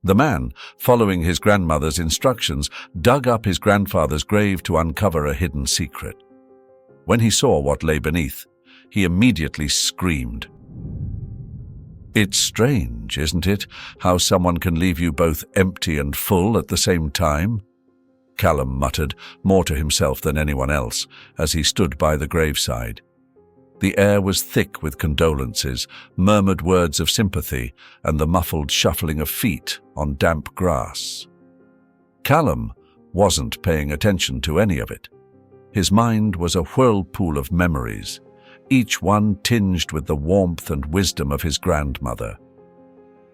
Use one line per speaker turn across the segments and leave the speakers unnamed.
The man, following his grandmother's instructions, dug up his grandfather's grave to uncover a hidden secret. When he saw what lay beneath, he immediately screamed. "It's strange, isn't it, how someone can leave you both empty and full at the same time?" Callum muttered, more to himself than anyone else, as he stood by the graveside. The air was thick with condolences, murmured words of sympathy, and the muffled shuffling of feet on damp grass. Callum wasn't paying attention to any of it. His mind was a whirlpool of memories, each one tinged with the warmth and wisdom of his grandmother.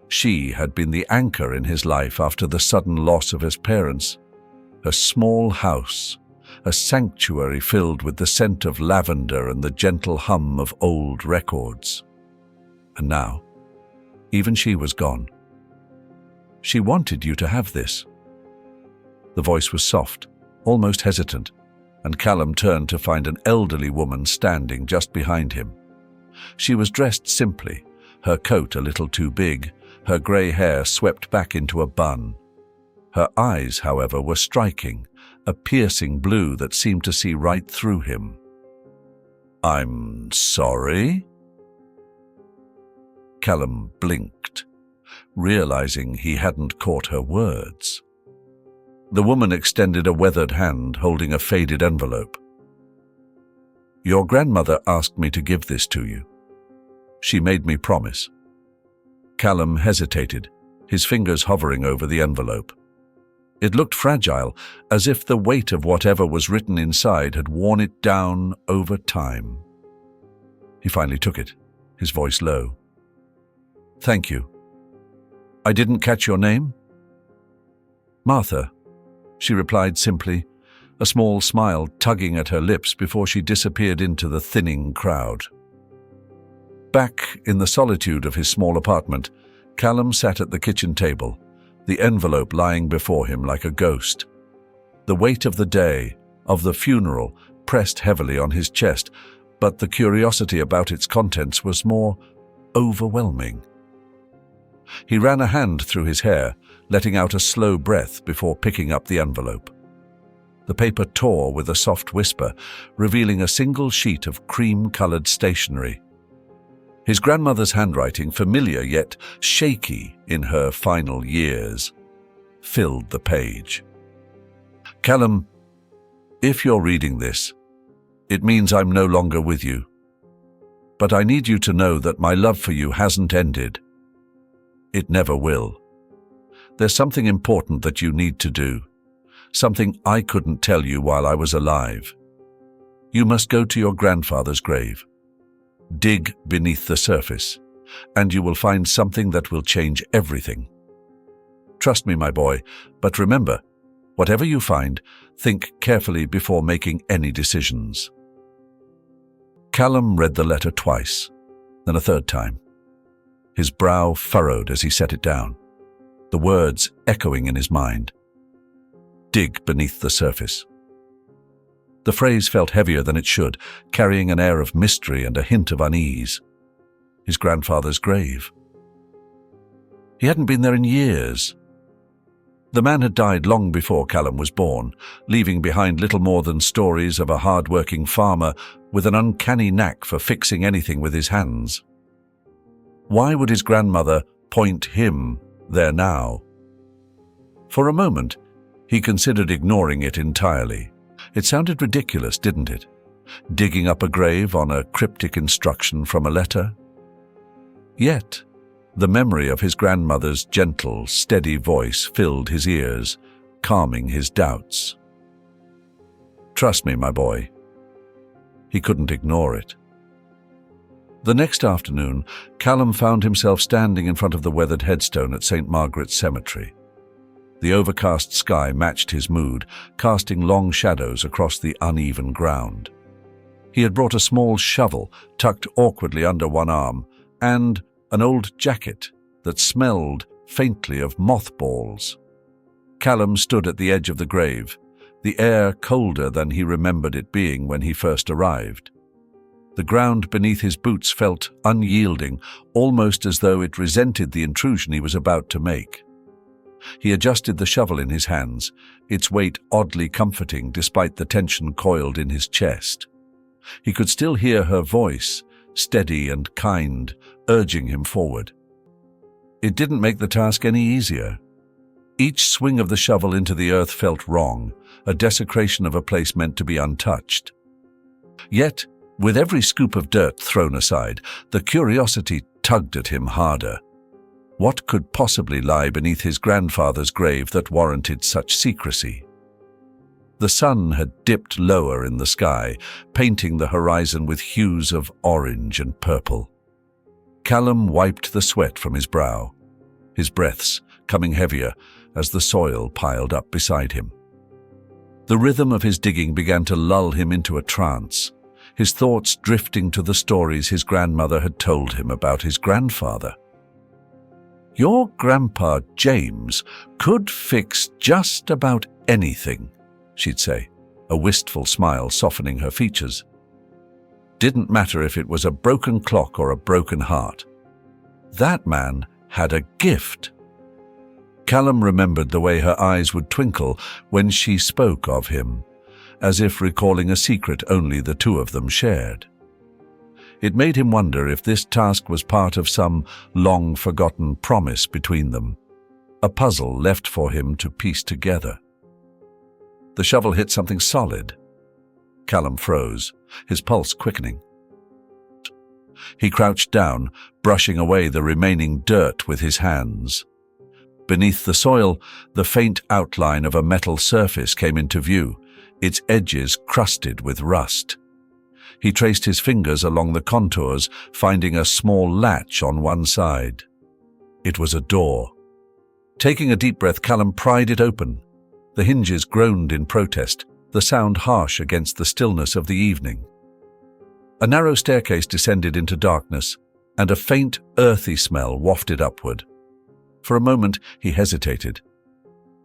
She had been the anchor in his life after the sudden loss of his parents. A small house, a sanctuary filled with the scent of lavender and the gentle hum of old records. And now, even she was gone. "She wanted you to have this." The voice was soft, almost hesitant, and Callum turned to find an elderly woman standing just behind him. She was dressed simply, her coat a little too big, her grey hair swept back into a bun. Her eyes, however, were striking, a piercing blue that seemed to see right through him. "I'm sorry?" Callum blinked, realizing he hadn't caught her words. The woman extended a weathered hand holding a faded envelope. "Your grandmother asked me to give this to you. She made me promise." Callum hesitated, his fingers hovering over the envelope. It looked fragile, as if the weight of whatever was written inside had worn it down over time. He finally took it, his voice low. "Thank you. I didn't catch your name?" "Martha," she replied simply, a small smile tugging at her lips before she disappeared into the thinning crowd. Back in the solitude of his small apartment, Callum sat at the kitchen table, the envelope lying before him like a ghost. The weight of the day, of the funeral, pressed heavily on his chest, but the curiosity about its contents was more overwhelming. He ran a hand through his hair, letting out a slow breath before picking up the envelope. The paper tore with a soft whisper, revealing a single sheet of cream-colored stationery. His grandmother's handwriting, familiar yet shaky in her final years, filled the page. "Callum, if you're reading this, it means I'm no longer with you. But I need you to know that my love for you hasn't ended. It never will. There's something important that you need to do, something I couldn't tell you while I was alive. You must go to your grandfather's grave. Dig beneath the surface, and you will find something that will change everything. Trust me, my boy, but remember, whatever you find, think carefully before making any decisions." Callum read the letter twice, then a third time. His brow furrowed as he set it down, the words echoing in his mind. Dig beneath the surface. The phrase felt heavier than it should, carrying an air of mystery and a hint of unease. His grandfather's grave. He hadn't been there in years. The man had died long before Callum was born, leaving behind little more than stories of a hard-working farmer with an uncanny knack for fixing anything with his hands. Why would his grandmother point him there now? For a moment, he considered ignoring it entirely. It sounded ridiculous, didn't it? Digging up a grave on a cryptic instruction from a letter? Yet, the memory of his grandmother's gentle, steady voice filled his ears, calming his doubts. Trust me, my boy. He couldn't ignore it. The next afternoon, Callum found himself standing in front of the weathered headstone at St. Margaret's Cemetery. The overcast sky matched his mood, casting long shadows across the uneven ground. He had brought a small shovel tucked awkwardly under one arm and an old jacket that smelled faintly of mothballs. Callum stood at the edge of the grave, the air colder than he remembered it being when he first arrived. The ground beneath his boots felt unyielding, almost as though it resented the intrusion he was about to make. He adjusted the shovel in his hands, its weight oddly comforting despite the tension coiled in his chest. He could still hear her voice, steady and kind, urging him forward. It didn't make the task any easier. Each swing of the shovel into the earth felt wrong, a desecration of a place meant to be untouched. Yet, with every scoop of dirt thrown aside, the curiosity tugged at him harder. What could possibly lie beneath his grandfather's grave that warranted such secrecy? The sun had dipped lower in the sky, painting the horizon with hues of orange and purple. Callum wiped the sweat from his brow, his breaths coming heavier as the soil piled up beside him. The rhythm of his digging began to lull him into a trance, his thoughts drifting to the stories his grandmother had told him about his grandfather. "Your grandpa, James, could fix just about anything," she'd say, a wistful smile softening her features. Didn't matter if it was a broken clock or a broken heart. That man had a gift. Callum remembered the way her eyes would twinkle when she spoke of him, as if recalling a secret only the two of them shared. It made him wonder if this task was part of some long-forgotten promise between them, a puzzle left for him to piece together. The shovel hit something solid. Callum froze, his pulse quickening. He crouched down, brushing away the remaining dirt with his hands. Beneath the soil, the faint outline of a metal surface came into view, its edges crusted with rust. He traced his fingers along the contours, finding a small latch on one side. It was a door. Taking a deep breath, Callum pried it open. The hinges groaned in protest, the sound harsh against the stillness of the evening. A narrow staircase descended into darkness, and a faint, earthy smell wafted upward. For a moment he hesitated.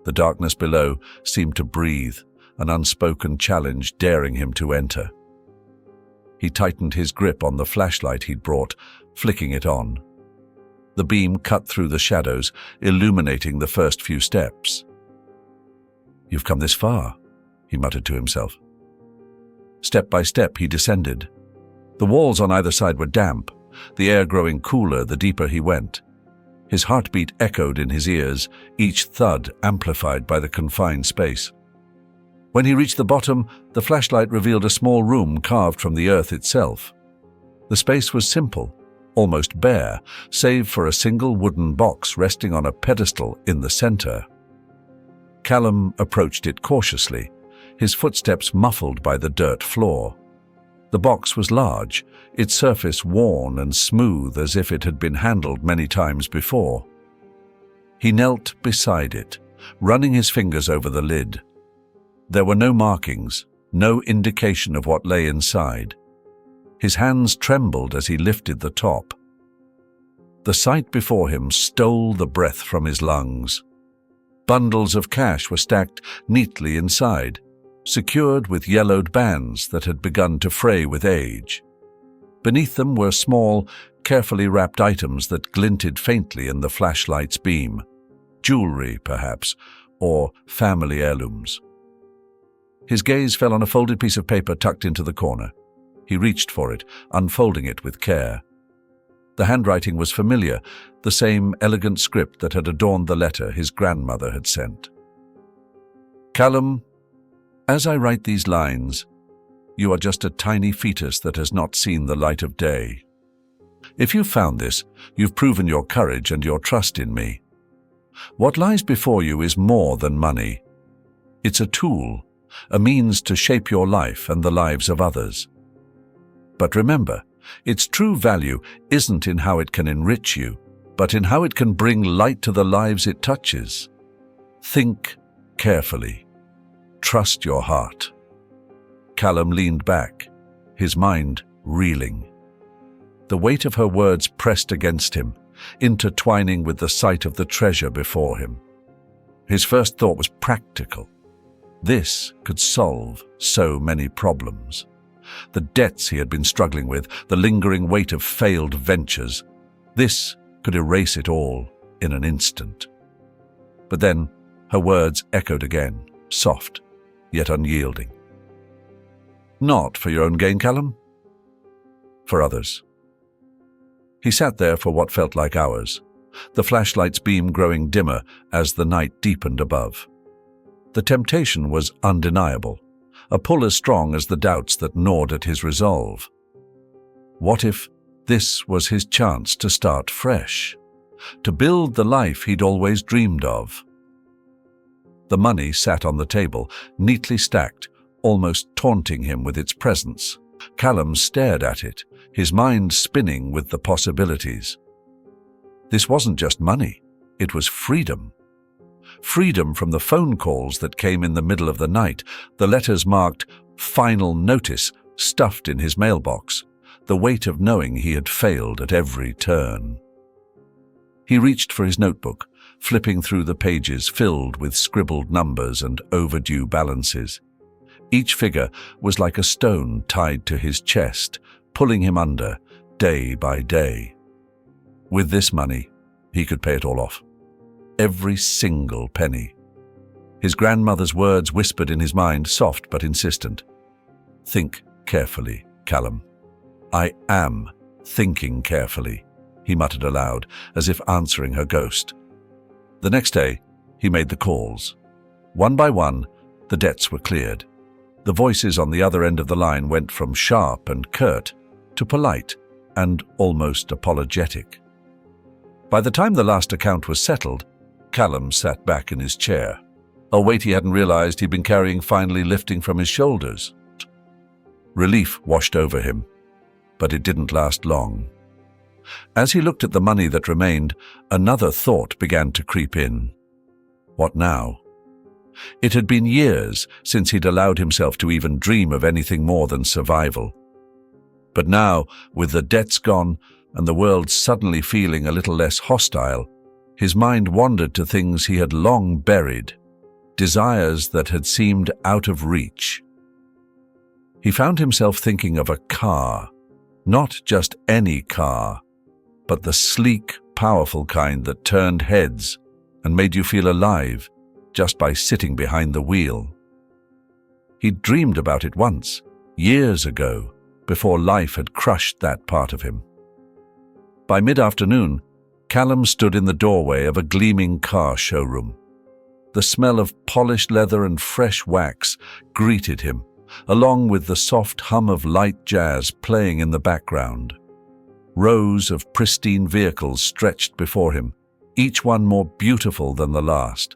The darkness below seemed to breathe, an unspoken challenge daring him to enter. He tightened his grip on the flashlight he'd brought, flicking it on. The beam cut through the shadows, illuminating the first few steps. "You've come this far," he muttered to himself. Step by step he descended. The walls on either side were damp, the air growing cooler the deeper he went. His heartbeat echoed in his ears, each thud amplified by the confined space. When he reached the bottom, the flashlight revealed a small room carved from the earth itself. The space was simple, almost bare, save for a single wooden box resting on a pedestal in the center. Callum approached it cautiously, his footsteps muffled by the dirt floor. The box was large, its surface worn and smooth as if it had been handled many times before. He knelt beside it, running his fingers over the lid. There were no markings, no indication of what lay inside. His hands trembled as he lifted the top. The sight before him stole the breath from his lungs. Bundles of cash were stacked neatly inside, secured with yellowed bands that had begun to fray with age. Beneath them were small, carefully wrapped items that glinted faintly in the flashlight's beam. Jewelry, perhaps, or family heirlooms. His gaze fell on a folded piece of paper tucked into the corner. He reached for it, unfolding it with care. The handwriting was familiar, the same elegant script that had adorned the letter his grandmother had sent. "Callum, as I write these lines, you are just a tiny fetus that has not seen the light of day. If you've found this, you've proven your courage and your trust in me. What lies before you is more than money. It's a tool, a means to shape your life and the lives of others. But remember, its true value isn't in how it can enrich you, but in how it can bring light to the lives it touches. Think carefully. Trust your heart." Callum leaned back, his mind reeling. The weight of her words pressed against him, intertwining with the sight of the treasure before him. His first thought was practical. This could solve so many problems. The debts he had been struggling with, the lingering weight of failed ventures, this could erase it all in an instant. But then her words echoed again, soft, yet unyielding. Not for your own gain, Callum. For others. He sat there for what felt like hours, the flashlight's beam growing dimmer as the night deepened above. The temptation was undeniable, a pull as strong as the doubts that gnawed at his resolve. What if this was his chance to start fresh, to build the life he'd always dreamed of? The money sat on the table, neatly stacked, almost taunting him with its presence. Callum stared at it, his mind spinning with the possibilities. This wasn't just money, it was freedom. Freedom from the phone calls that came in the middle of the night, the letters marked "Final Notice" stuffed in his mailbox, the weight of knowing he had failed at every turn. He reached for his notebook, flipping through the pages filled with scribbled numbers and overdue balances. Each figure was like a stone tied to his chest, pulling him under, day by day. With this money, he could pay it all off. Every single penny. His grandmother's words whispered in his mind, soft but insistent. Think carefully, Callum. I am thinking carefully, he muttered aloud, as if answering her ghost. The next day, he made the calls. One by one, the debts were cleared. The voices on the other end of the line went from sharp and curt to polite and almost apologetic. By the time the last account was settled, Callum sat back in his chair. A weight he hadn't realized he'd been carrying finally lifting from his shoulders. Relief washed over him, but it didn't last long. As he looked at the money that remained, another thought began to creep in. What now? It had been years since he'd allowed himself to even dream of anything more than survival. But now, with the debts gone and the world suddenly feeling a little less hostile, his mind wandered to things he had long buried, desires that had seemed out of reach. He found himself thinking of a car, not just any car, but the sleek, powerful kind that turned heads and made you feel alive just by sitting behind the wheel. He'd dreamed about it once, years ago, before life had crushed that part of him. By mid-afternoon, Callum stood in the doorway of a gleaming car showroom. The smell of polished leather and fresh wax greeted him, along with the soft hum of light jazz playing in the background. Rows of pristine vehicles stretched before him, each one more beautiful than the last.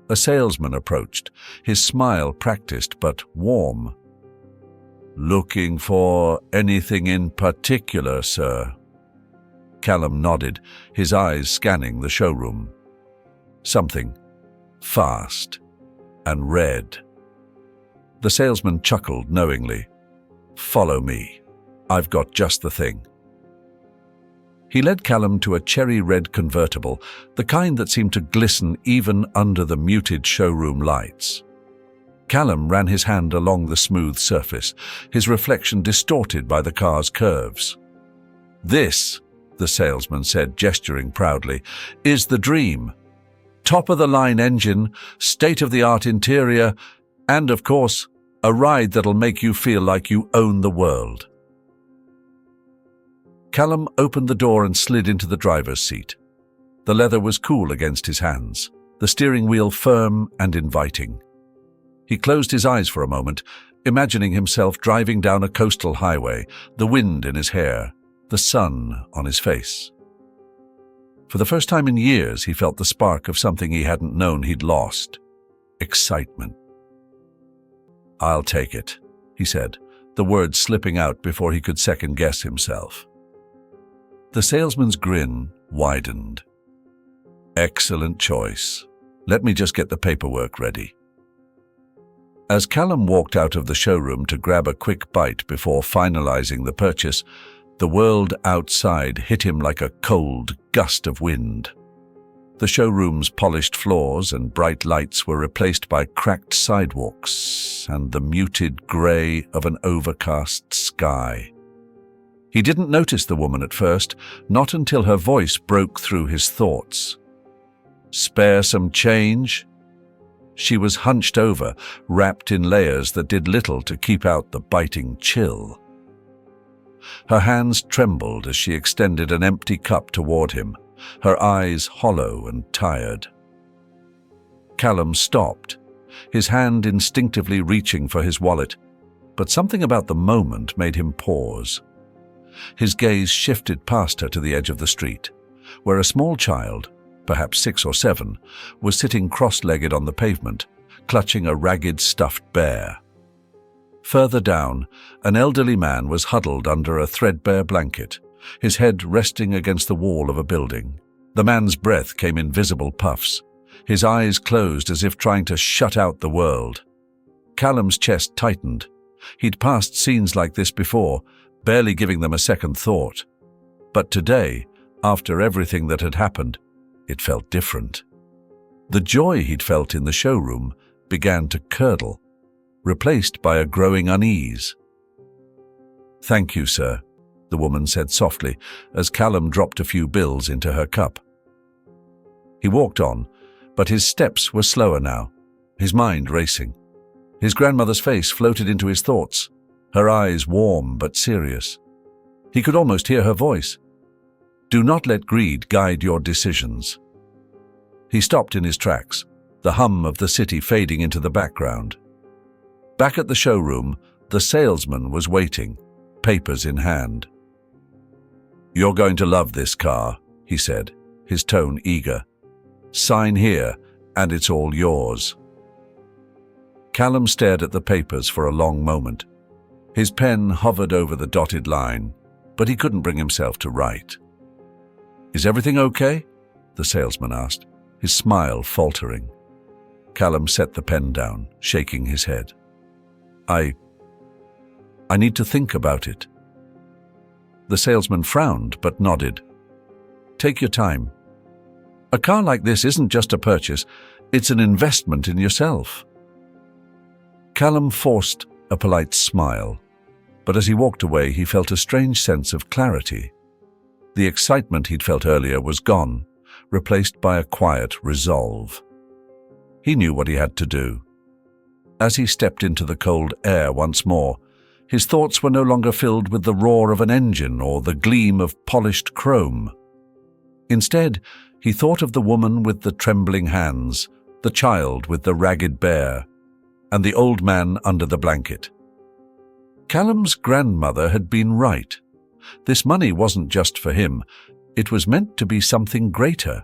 A salesman approached, his smile practiced but warm. "Looking for anything in particular, sir?" Callum nodded, his eyes scanning the showroom. Something fast and red. The salesman chuckled knowingly. "Follow me. I've got just the thing." He led Callum to a cherry-red convertible, the kind that seemed to glisten even under the muted showroom lights. Callum ran his hand along the smooth surface, his reflection distorted by the car's curves. "This," the salesman said, gesturing proudly, "is the dream. Top-of-the-line engine, state-of-the-art interior, and, of course, a ride that'll make you feel like you own the world." Callum opened the door and slid into the driver's seat. The leather was cool against his hands, the steering wheel firm and inviting. He closed his eyes for a moment, imagining himself driving down a coastal highway, the wind in his hair, the sun on his face. For the first time in years, he felt the spark of something he hadn't known he'd lost: excitement. "I'll take it," he said, the words slipping out before he could second-guess himself. The salesman's grin widened. "Excellent choice. Let me just get the paperwork ready." As Callum walked out of the showroom to grab a quick bite before finalizing the purchase, the world outside hit him like a cold gust of wind. The showroom's polished floors and bright lights were replaced by cracked sidewalks and the muted grey of an overcast sky. He didn't notice the woman at first, not until her voice broke through his thoughts. Spare some change? She was hunched over, wrapped in layers that did little to keep out the biting chill. Her hands trembled as she extended an empty cup toward him, her eyes hollow and tired. Callum stopped, his hand instinctively reaching for his wallet, but something about the moment made him pause. His gaze shifted past her to the edge of the street, where a small child, perhaps 6 or 7, was sitting cross-legged on the pavement, clutching a ragged stuffed bear. Further down, an elderly man was huddled under a threadbare blanket, his head resting against the wall of a building. The man's breath came in visible puffs, his eyes closed as if trying to shut out the world. Callum's chest tightened. He'd passed scenes like this before, barely giving them a second thought. But today, after everything that had happened, it felt different. The joy he'd felt in the showroom began to curdle, replaced by a growing unease. "Thank you, sir," the woman said softly as Callum dropped a few bills into her cup. He walked on, but his steps were slower now, his mind racing. His grandmother's face floated into his thoughts, her eyes warm but serious. He could almost hear her voice. "Do not let greed guide your decisions." He stopped in his tracks, the hum of the city fading into the background. Back at the showroom, the salesman was waiting, papers in hand. "You're going to love this car," he said, his tone eager. "Sign here, and it's all yours." Callum stared at the papers for a long moment. His pen hovered over the dotted line, but he couldn't bring himself to write. "Is everything okay?" the salesman asked, his smile faltering. Callum set the pen down, shaking his head. I need to think about it." The salesman frowned but nodded. "Take your time. A car like this isn't just a purchase, it's an investment in yourself." Callum forced a polite smile, but as he walked away he felt a strange sense of clarity. The excitement he'd felt earlier was gone, replaced by a quiet resolve. He knew what he had to do. As he stepped into the cold air once more, his thoughts were no longer filled with the roar of an engine or the gleam of polished chrome. Instead, he thought of the woman with the trembling hands, the child with the ragged bear, and the old man under the blanket. Callum's grandmother had been right. This money wasn't just for him, it was meant to be something greater.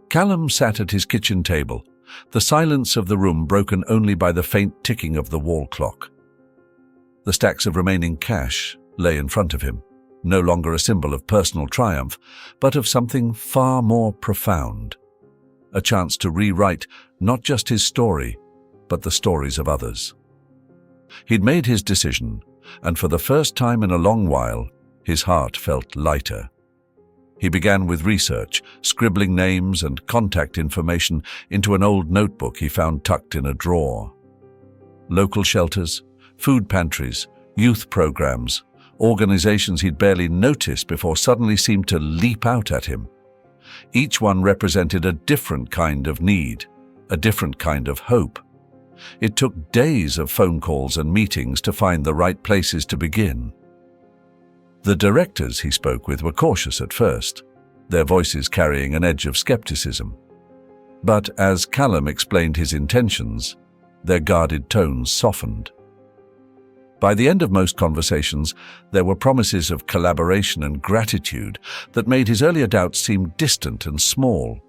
Callum sat at his kitchen table, the silence of the room broken only by the faint ticking of the wall clock. The stacks of remaining cash lay in front of him, no longer a symbol of personal triumph, but of something far more profound. A chance to rewrite not just his story, but the stories of others. He'd made his decision, and for the first time in a long while, his heart felt lighter. He began with research, scribbling names and contact information into an old notebook he found tucked in a drawer. Local shelters, food pantries, youth programs, organizations he'd barely noticed before suddenly seemed to leap out at him. Each one represented a different kind of need, a different kind of hope. It took days of phone calls and meetings to find the right places to begin. The directors he spoke with were cautious at first, their voices carrying an edge of skepticism. But as Callum explained his intentions, their guarded tones softened. By the end of most conversations, there were promises of collaboration and gratitude that made his earlier doubts seem distant and small.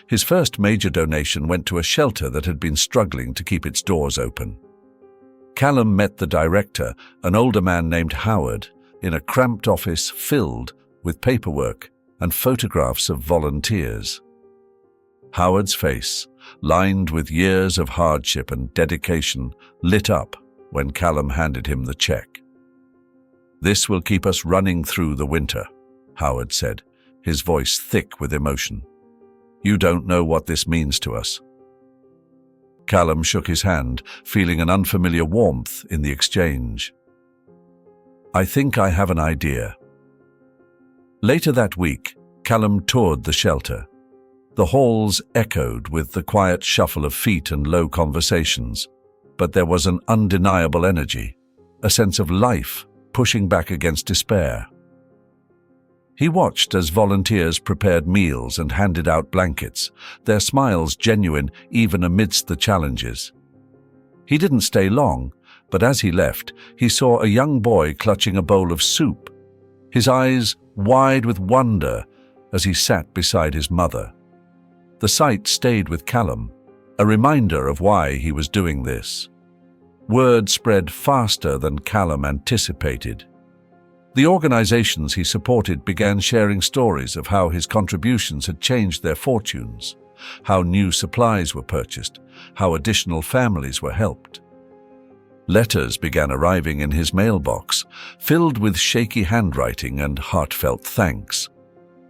His first major donation went to a shelter that had been struggling to keep its doors open. Callum met the director, an older man named Howard, in a cramped office filled with paperwork and photographs of volunteers. Howard's face, lined with years of hardship and dedication, lit up when Callum handed him the check. "This will keep us running through the winter," Howard said, his voice thick with emotion. "You don't know what this means to us." Callum shook his hand, feeling an unfamiliar warmth in the exchange. "I think I have an idea." Later that week, Callum toured the shelter. The halls echoed with the quiet shuffle of feet and low conversations, but there was an undeniable energy, a sense of life pushing back against despair. He watched as volunteers prepared meals and handed out blankets, their smiles genuine even amidst the challenges. He didn't stay long, but as he left, he saw a young boy clutching a bowl of soup, his eyes wide with wonder as he sat beside his mother. The sight stayed with Callum, a reminder of why he was doing this. Word spread faster than Callum anticipated. The organizations he supported began sharing stories of how his contributions had changed their fortunes, how new supplies were purchased, how additional families were helped. Letters began arriving in his mailbox, filled with shaky handwriting and heartfelt thanks.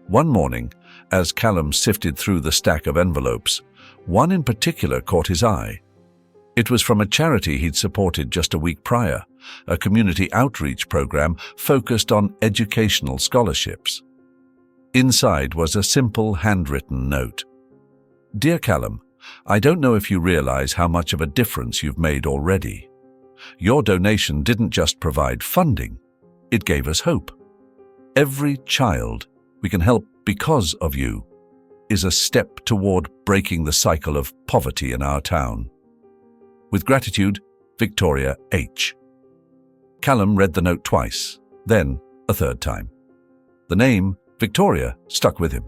One morning, as Callum sifted through the stack of envelopes, one in particular caught his eye. It was from a charity he'd supported just a week prior, a community outreach program focused on educational scholarships. Inside was a simple handwritten note. "Dear Callum, I don't know if you realize how much of a difference you've made already. Your donation didn't just provide funding, it gave us hope. Every child we can help because of you is a step toward breaking the cycle of poverty in our town. With gratitude, Victoria H." Callum read the note twice, then a third time. The name, Victoria, stuck with him.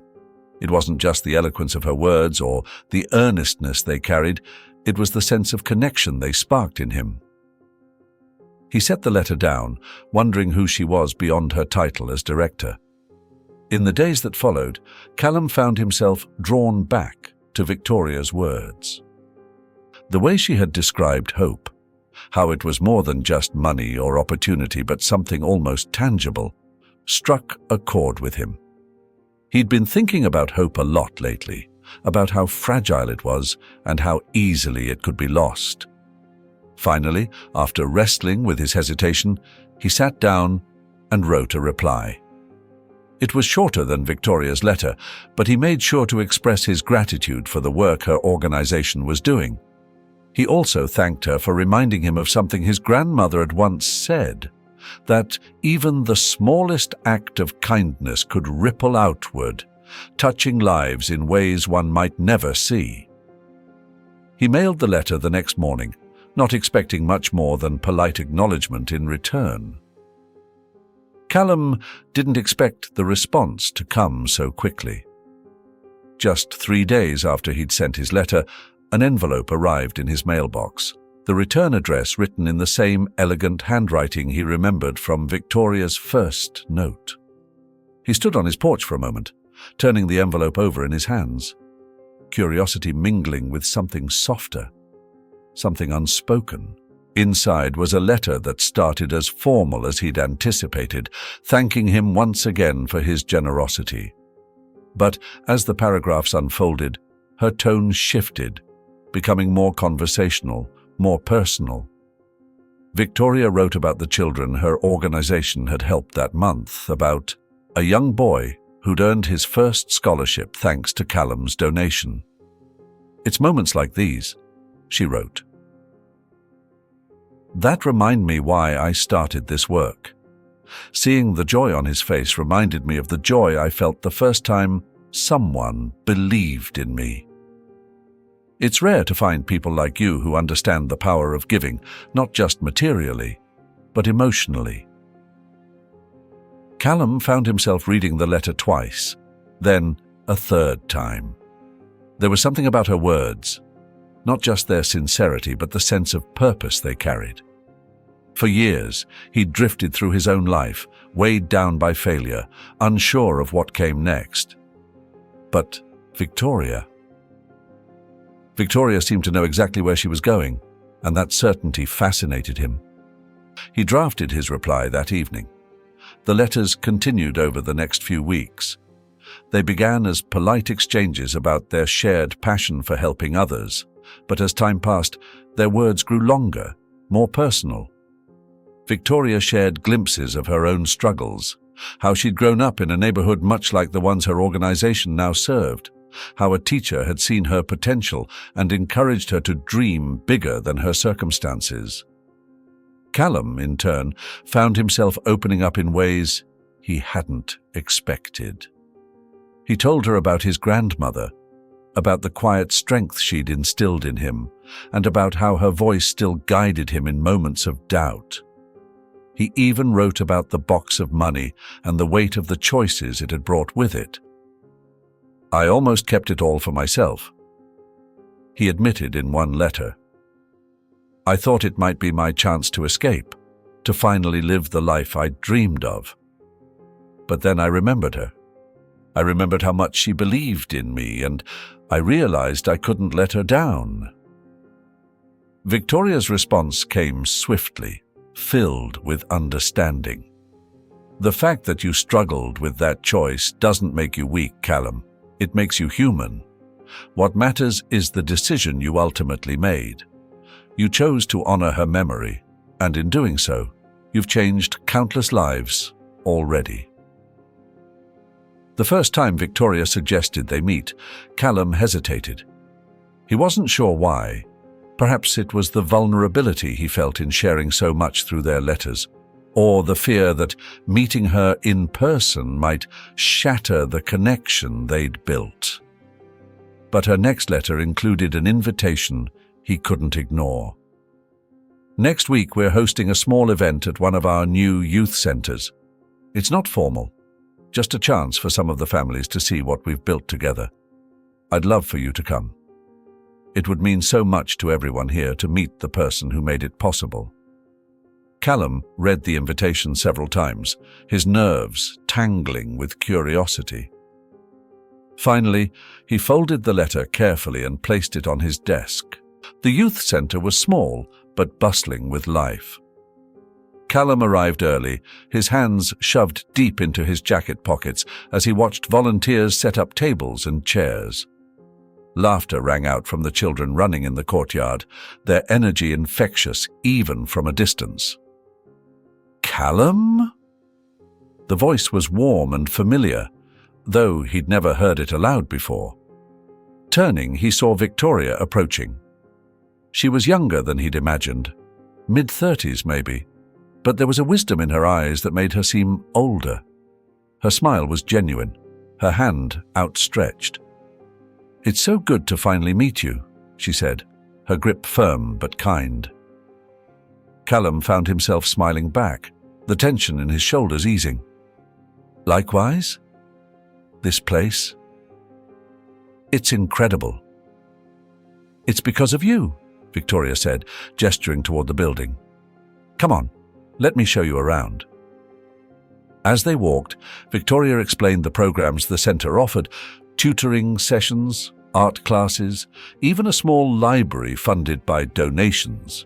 It wasn't just the eloquence of her words or the earnestness they carried, it was the sense of connection they sparked in him. He set the letter down, wondering who she was beyond her title as director. In the days that followed, Callum found himself drawn back to Victoria's words. The way she had described hope, how it was more than just money or opportunity but something almost tangible, struck a chord with him. He'd been thinking about hope a lot lately, about how fragile it was and how easily it could be lost. Finally, after wrestling with his hesitation, he sat down and wrote a reply. It was shorter than Victoria's letter, but he made sure to express his gratitude for the work her organization was doing. He also thanked her for reminding him of something his grandmother had once said, that even the smallest act of kindness could ripple outward, touching lives in ways one might never see. He mailed the letter the next morning, not expecting much more than polite acknowledgement in return. Callum didn't expect the response to come so quickly. Just 3 days after he'd sent his letter, an envelope arrived in his mailbox, the return address written in the same elegant handwriting he remembered from Victoria's first note. He stood on his porch for a moment, turning the envelope over in his hands, curiosity mingling with something softer, something unspoken. Inside was a letter that started as formal as he'd anticipated, thanking him once again for his generosity. But as the paragraphs unfolded, her tone shifted, becoming more conversational, more personal. Victoria wrote about the children her organization had helped that month, about a young boy who'd earned his first scholarship thanks to Callum's donation. "It's moments like these," she wrote, "that remind me why I started this work. Seeing the joy on his face reminded me of the joy I felt the first time someone believed in me. It's rare to find people like you who understand the power of giving, not just materially, but emotionally." Callum found himself reading the letter twice, then a third time. There was something about her words, not just their sincerity, but the sense of purpose they carried. For years, he'd drifted through his own life, weighed down by failure, unsure of what came next. But Victoria seemed to know exactly where she was going, and that certainty fascinated him. He drafted his reply that evening. The letters continued over the next few weeks. They began as polite exchanges about their shared passion for helping others, but as time passed, their words grew longer, more personal. Victoria shared glimpses of her own struggles, how she'd grown up in a neighborhood much like the ones her organization now served, how a teacher had seen her potential and encouraged her to dream bigger than her circumstances. Callum, in turn, found himself opening up in ways he hadn't expected. He told her about his grandmother, about the quiet strength she'd instilled in him, and about how her voice still guided him in moments of doubt. He even wrote about the box of money and the weight of the choices it had brought with it. "I almost kept it all for myself," he admitted in one letter. "I thought it might be my chance to escape, to finally live the life I'd dreamed of. But then I remembered her. I remembered how much she believed in me, and I realized I couldn't let her down." Victoria's response came swiftly, filled with understanding. "The fact that you struggled with that choice doesn't make you weak, Callum. It makes you human. What matters is the decision you ultimately made. You chose to honor her memory, and in doing so, you've changed countless lives already." The first time Victoria suggested they meet, Callum hesitated. He wasn't sure why. Perhaps it was the vulnerability he felt in sharing so much through their letters, or the fear that meeting her in person might shatter the connection they'd built. But her next letter included an invitation he couldn't ignore. "Next week we're hosting a small event at one of our new youth centers. It's not formal, just a chance for some of the families to see what we've built together. I'd love for you to come. It would mean so much to everyone here to meet the person who made it possible." Callum read the invitation several times, his nerves tangling with curiosity. Finally, he folded the letter carefully and placed it on his desk. The youth center was small, but bustling with life. Callum arrived early, his hands shoved deep into his jacket pockets as he watched volunteers set up tables and chairs. Laughter rang out from the children running in the courtyard, their energy infectious even from a distance. "Callum?" The voice was warm and familiar, though he'd never heard it aloud before. Turning, he saw Victoria approaching. She was younger than he'd imagined, mid-30s maybe, but there was a wisdom in her eyes that made her seem older. Her smile was genuine, her hand outstretched. "It's so good to finally meet you," she said, her grip firm but kind. Callum found himself smiling back, the tension in his shoulders easing. "Likewise? This place? It's incredible." "It's because of you," Victoria said, gesturing toward the building. "Come on, let me show you around." As they walked, Victoria explained the programs the center offered: tutoring sessions, art classes, even a small library funded by donations.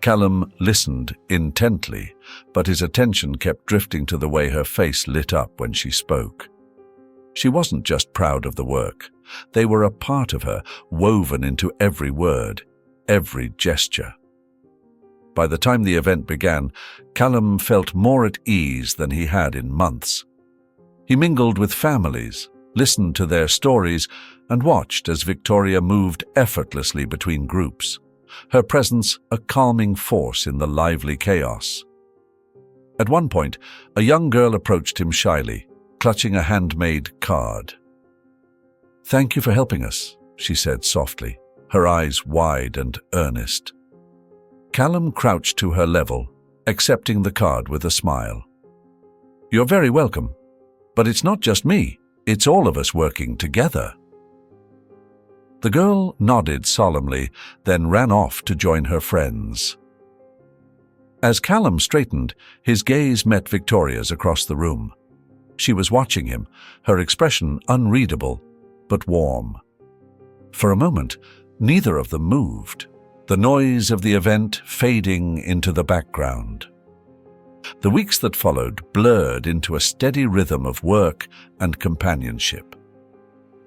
Callum listened intently, but his attention kept drifting to the way her face lit up when she spoke. She wasn't just proud of the work. They were a part of her, woven into every word, every gesture. By the time the event began, Callum felt more at ease than he had in months. He mingled with families, listened to their stories, and watched as Victoria moved effortlessly between groups, her presence a calming force in the lively chaos. At one point, a young girl approached him shyly, clutching a handmade card. "Thank you for helping us," she said softly, her eyes wide and earnest. Callum crouched to her level, accepting the card with a smile. "You're very welcome, but it's not just me, it's all of us working together." The girl nodded solemnly, then ran off to join her friends. As Callum straightened, his gaze met Victoria's across the room. She was watching him, her expression unreadable, but warm. For a moment, neither of them moved, the noise of the event fading into the background. The weeks that followed blurred into a steady rhythm of work and companionship.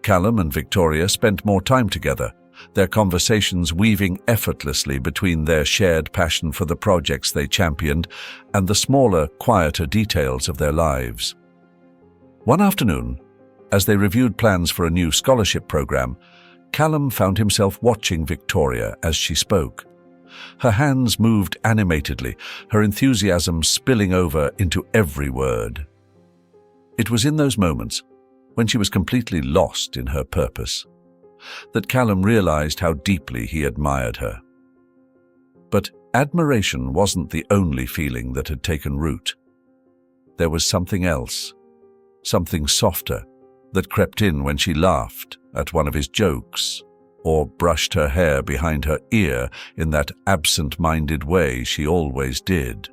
Callum and Victoria spent more time together, their conversations weaving effortlessly between their shared passion for the projects they championed and the smaller, quieter details of their lives. One afternoon, As they reviewed plans for a new scholarship program, Callum found himself watching Victoria as she spoke. Her hands moved animatedly, her enthusiasm spilling over into every word. It was in those moments, when she was completely lost in her purpose, that Callum realized how deeply he admired her. But admiration wasn't the only feeling that had taken root. There was something else, something softer, that crept in when she laughed at one of his jokes, or brushed her hair behind her ear in that absent-minded way she always did.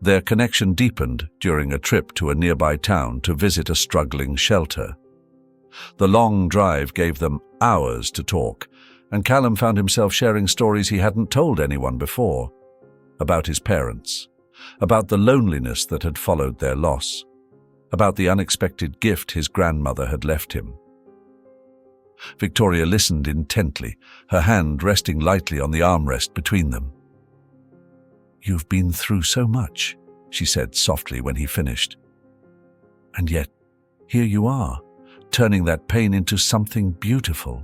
Their connection deepened during a trip to a nearby town to visit a struggling shelter. The long drive gave them hours to talk, and Callum found himself sharing stories he hadn't told anyone before, about his parents, about the loneliness that had followed their loss, about the unexpected gift his grandmother had left him. Victoria listened intently, her hand resting lightly on the armrest between them. "You've been through so much," she said softly when he finished. "And yet, here you are, turning that pain into something beautiful."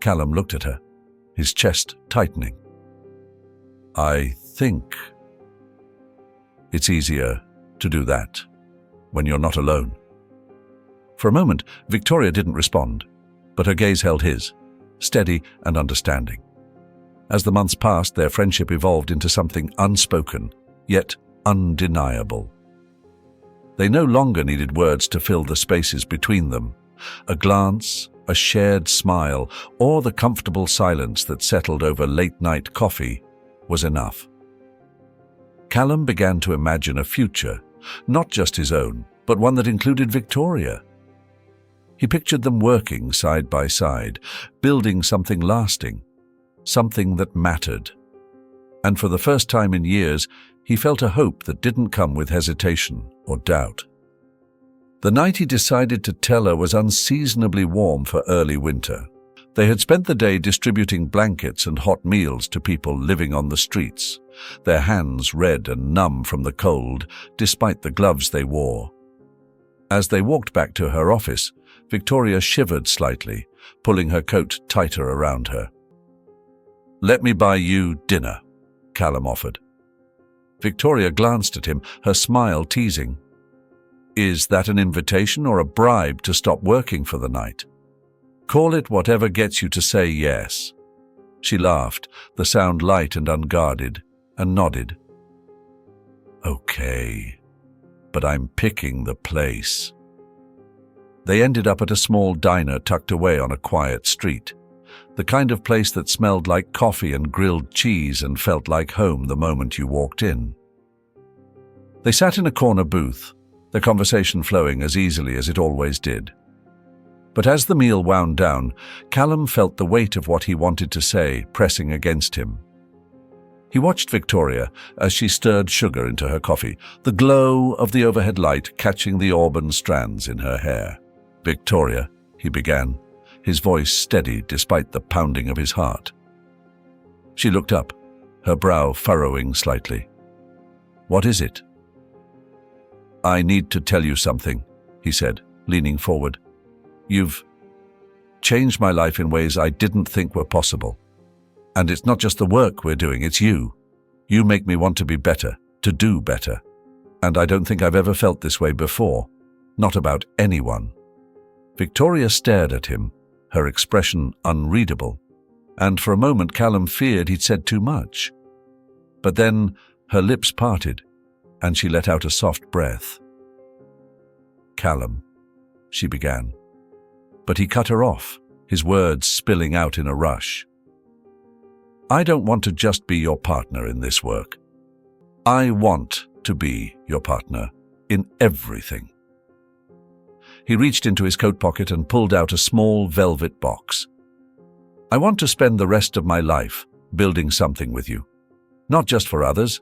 Callum looked at her, his chest tightening. "I think it's easier to do that when you're not alone." For a moment, Victoria didn't respond, but her gaze held his, steady and understanding. As the months passed, their friendship evolved into something unspoken, yet undeniable. They no longer needed words to fill the spaces between them. A glance, a shared smile, or the comfortable silence that settled over late-night coffee was enough. Callum began to imagine a future, not just his own, but one that included Victoria. He pictured them working side by side, building something lasting, something that mattered. And for the first time in years, he felt a hope that didn't come with hesitation or doubt. The night he decided to tell her was unseasonably warm for early winter. They had spent the day distributing blankets and hot meals to people living on the streets, their hands red and numb from the cold, despite the gloves they wore. As they walked back to her office, Victoria shivered slightly, pulling her coat tighter around her. "Let me buy you dinner," Callum offered. Victoria glanced at him, her smile teasing. "Is that an invitation or a bribe to stop working for the night? Call it whatever gets you to say yes." She laughed, the sound light and unguarded, and nodded. "Okay, but I'm picking the place." They ended up at a small diner tucked away on a quiet street, the kind of place that smelled like coffee and grilled cheese and felt like home the moment you walked in. They sat in a corner booth, the conversation flowing as easily as it always did. But as the meal wound down, Callum felt the weight of what he wanted to say pressing against him. He watched Victoria as she stirred sugar into her coffee, the glow of the overhead light catching the auburn strands in her hair. "Victoria," he began, his voice steady despite the pounding of his heart. She looked up, her brow furrowing slightly. "What is it?" "I need to tell you something," he said, leaning forward. "You've changed my life in ways I didn't think were possible. And it's not just the work we're doing, it's you. You make me want to be better, to do better. And I don't think I've ever felt this way before, not about anyone." Victoria stared at him, her expression unreadable, and for a moment Callum feared he'd said too much. But then her lips parted, and she let out a soft breath. "Callum," she began. But he cut her off, his words spilling out in a rush. "I don't want to just be your partner in this work. I want to be your partner in everything." He reached into his coat pocket and pulled out a small velvet box. "I want to spend the rest of my life building something with you. Not just for others,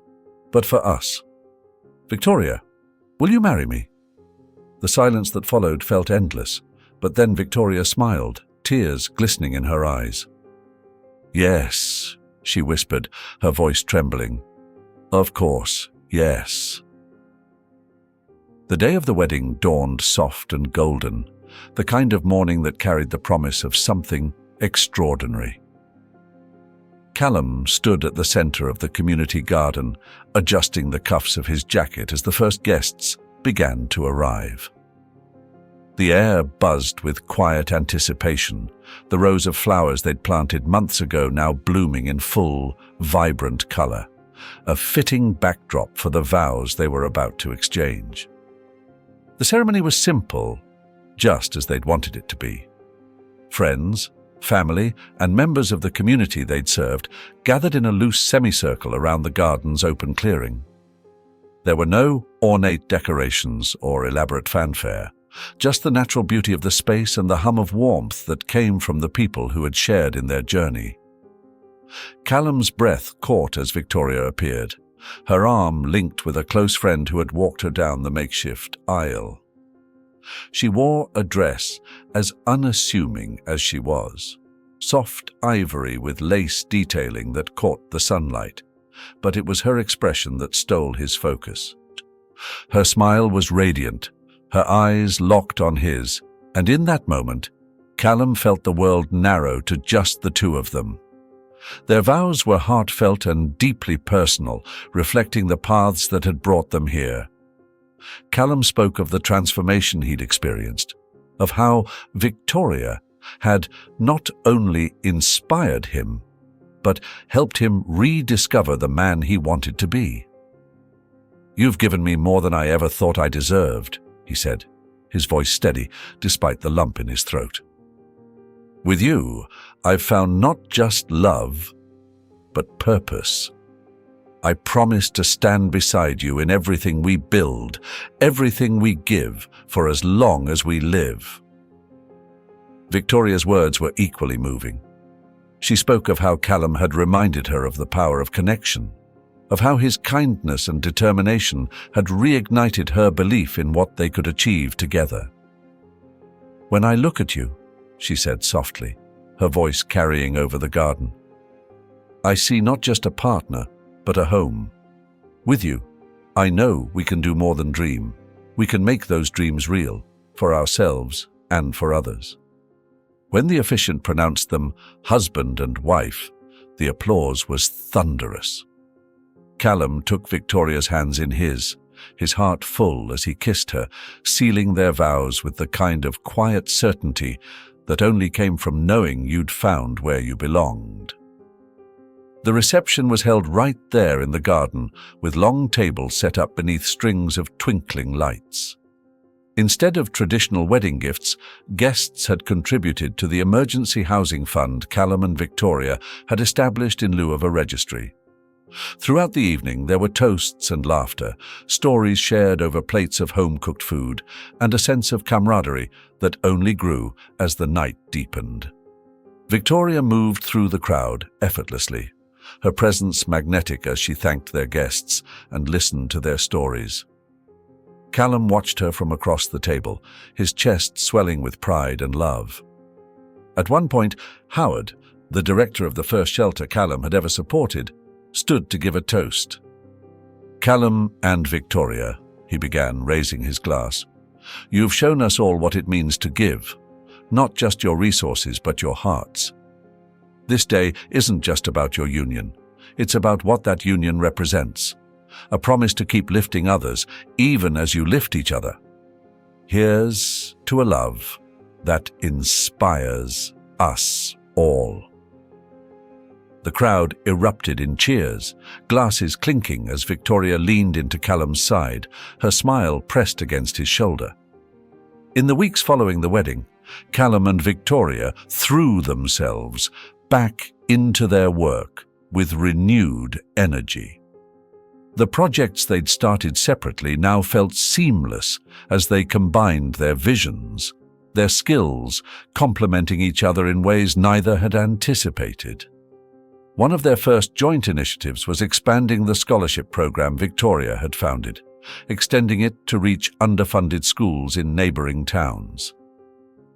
but for us. Victoria, will you marry me?" The silence that followed felt endless, but then Victoria smiled, tears glistening in her eyes. "Yes," she whispered, her voice trembling. "Of course, yes." The day of the wedding dawned soft and golden, the kind of morning that carried the promise of something extraordinary. Callum stood at the center of the community garden, adjusting the cuffs of his jacket as the first guests began to arrive. The air buzzed with quiet anticipation, the rows of flowers they'd planted months ago now blooming in full, vibrant color, a fitting backdrop for the vows they were about to exchange. The ceremony was simple, just as they'd wanted it to be. Friends, family, and members of the community they'd served gathered in a loose semicircle around the garden's open clearing. There were no ornate decorations or elaborate fanfare, just the natural beauty of the space and the hum of warmth that came from the people who had shared in their journey. Callum's breath caught as Victoria appeared, her arm linked with a close friend who had walked her down the makeshift aisle. She wore a dress as unassuming as she was, soft ivory with lace detailing that caught the sunlight, but it was her expression that stole his focus. Her smile was radiant, her eyes locked on his, and in that moment, Callum felt the world narrow to just the two of them. Their vows were heartfelt and deeply personal, reflecting the paths that had brought them here. Callum spoke of the transformation he'd experienced, of how Victoria had not only inspired him, but helped him rediscover the man he wanted to be. "You've given me more than I ever thought I deserved," he said, his voice steady despite the lump in his throat. "With you, I've found not just love, but purpose. I promise to stand beside you in everything we build, everything we give, for as long as we live." Victoria's words were equally moving. She spoke of how Callum had reminded her of the power of connection, of how his kindness and determination had reignited her belief in what they could achieve together. "When I look at you," she said softly, her voice carrying over the garden, "I see not just a partner, but a home. With you, I know we can do more than dream. We can make those dreams real, for ourselves and for others." When the officiant pronounced them husband and wife, the applause was thunderous. Callum took Victoria's hands in his heart full as he kissed her, sealing their vows with the kind of quiet certainty that only came from knowing you'd found where you belonged. The reception was held right there in the garden, with long tables set up beneath strings of twinkling lights. Instead of traditional wedding gifts, guests had contributed to the emergency housing fund Callum and Victoria had established in lieu of a registry. Throughout the evening there were toasts and laughter, stories shared over plates of home-cooked food, and a sense of camaraderie that only grew as the night deepened. Victoria moved through the crowd effortlessly, her presence magnetic as she thanked their guests and listened to their stories. Callum watched her from across the table, his chest swelling with pride and love. At one point, Howard, the director of the first shelter Callum had ever supported, stood to give a toast. "Callum and Victoria," he began, raising his glass, "you've shown us all what it means to give, not just your resources but your hearts. This day isn't just about your union, it's about what that union represents. A promise to keep lifting others, even as you lift each other. Here's to a love that inspires us all." The crowd erupted in cheers, glasses clinking as Victoria leaned into Callum's side, her smile pressed against his shoulder. In the weeks following the wedding, Callum and Victoria threw themselves back into their work with renewed energy. The projects they'd started separately now felt seamless as they combined their visions, their skills complementing each other in ways neither had anticipated. One of their first joint initiatives was expanding the scholarship program Victoria had founded, extending it to reach underfunded schools in neighboring towns.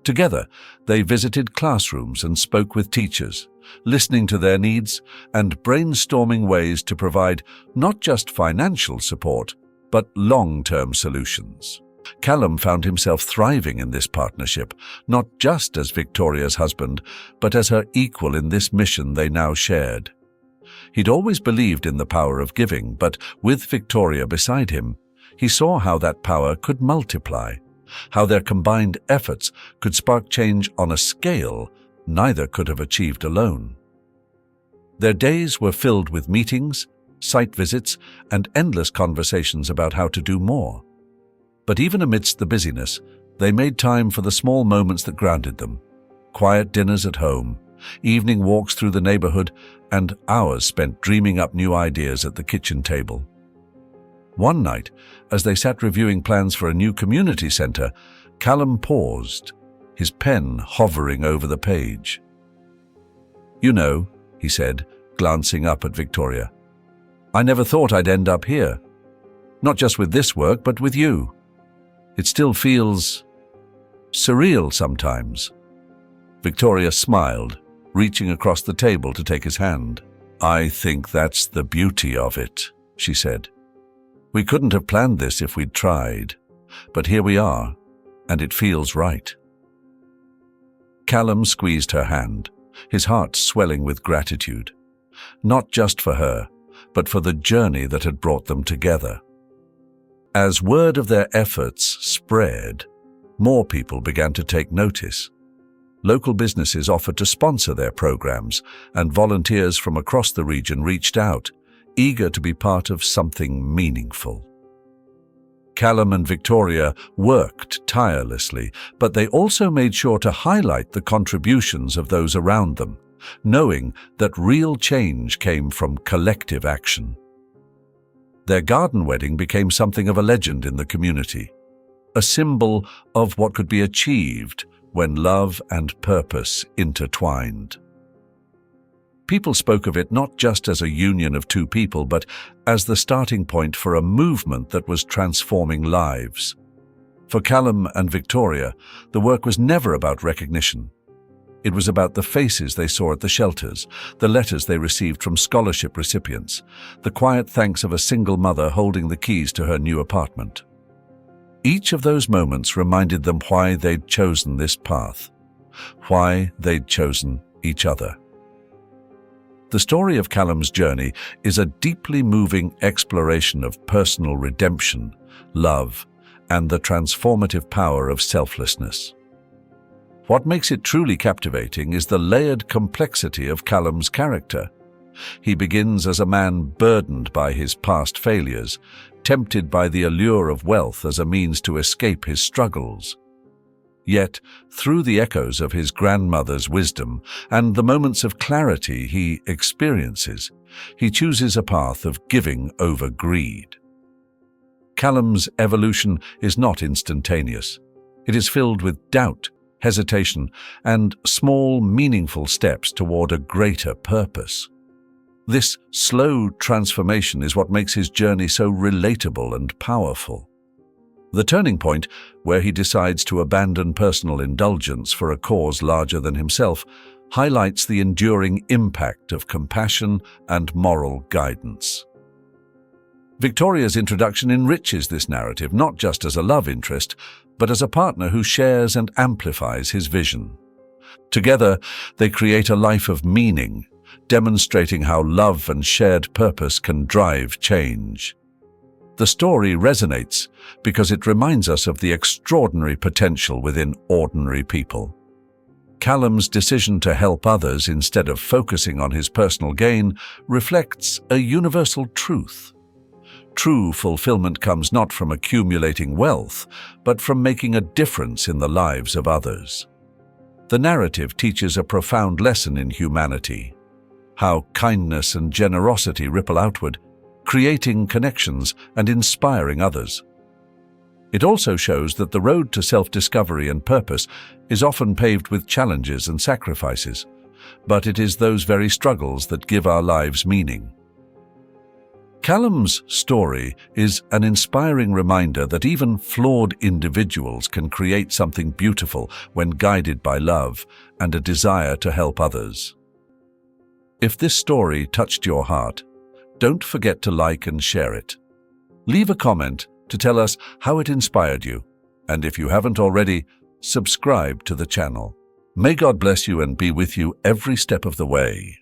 Together, they visited classrooms and spoke with teachers, listening to their needs and brainstorming ways to provide not just financial support, but long-term solutions. Callum found himself thriving in this partnership, not just as Victoria's husband, but as her equal in this mission they now shared. He'd always believed in the power of giving, but with Victoria beside him, he saw how that power could multiply, how their combined efforts could spark change on a scale neither could have achieved alone. Their days were filled with meetings, site visits, and endless conversations about how to do more. But even amidst the busyness, they made time for the small moments that grounded them. Quiet dinners at home, evening walks through the neighborhood, and hours spent dreaming up new ideas at the kitchen table. One night, as they sat reviewing plans for a new community center, Callum paused, his pen hovering over the page. "You know," he said, glancing up at Victoria, "I never thought I'd end up here. Not just with this work, but with you. It still feels surreal sometimes." Victoria smiled, reaching across the table to take his hand. "I think that's the beauty of it," she said. "We couldn't have planned this if we'd tried, but here we are, and it feels right." Callum squeezed her hand, his heart swelling with gratitude, not just for her, but for the journey that had brought them together. As word of their efforts spread, more people began to take notice. Local businesses offered to sponsor their programs, and volunteers from across the region reached out, eager to be part of something meaningful. Callum and Victoria worked tirelessly, but they also made sure to highlight the contributions of those around them, knowing that real change came from collective action. Their garden wedding became something of a legend in the community, a symbol of what could be achieved when love and purpose intertwined. People spoke of it not just as a union of two people, but as the starting point for a movement that was transforming lives. For Callum and Victoria, the work was never about recognition. It was about the faces they saw at the shelters, the letters they received from scholarship recipients, the quiet thanks of a single mother holding the keys to her new apartment. Each of those moments reminded them why they'd chosen this path, why they'd chosen each other. The story of Callum's journey is a deeply moving exploration of personal redemption, love, and the transformative power of selflessness. What makes it truly captivating is the layered complexity of Callum's character. He begins as a man burdened by his past failures, tempted by the allure of wealth as a means to escape his struggles. Yet, through the echoes of his grandmother's wisdom and the moments of clarity he experiences, he chooses a path of giving over greed. Callum's evolution is not instantaneous. It is filled with doubt, hesitation, and small, meaningful steps toward a greater purpose. This slow transformation is what makes his journey so relatable and powerful. The turning point, where he decides to abandon personal indulgence for a cause larger than himself, highlights the enduring impact of compassion and moral guidance. Victoria's introduction enriches this narrative not just as a love interest, but as a partner who shares and amplifies his vision. Together, they create a life of meaning, demonstrating how love and shared purpose can drive change. The story resonates because it reminds us of the extraordinary potential within ordinary people. Callum's decision to help others instead of focusing on his personal gain reflects a universal truth. True fulfillment comes not from accumulating wealth, but from making a difference in the lives of others. The narrative teaches a profound lesson in humanity, how kindness and generosity ripple outward, creating connections and inspiring others. It also shows that the road to self-discovery and purpose is often paved with challenges and sacrifices, but it is those very struggles that give our lives meaning. Callum's story is an inspiring reminder that even flawed individuals can create something beautiful when guided by love and a desire to help others. If this story touched your heart, don't forget to like and share it. Leave a comment to tell us how it inspired you. And if you haven't already, subscribe to the channel. May God bless you and be with you every step of the way.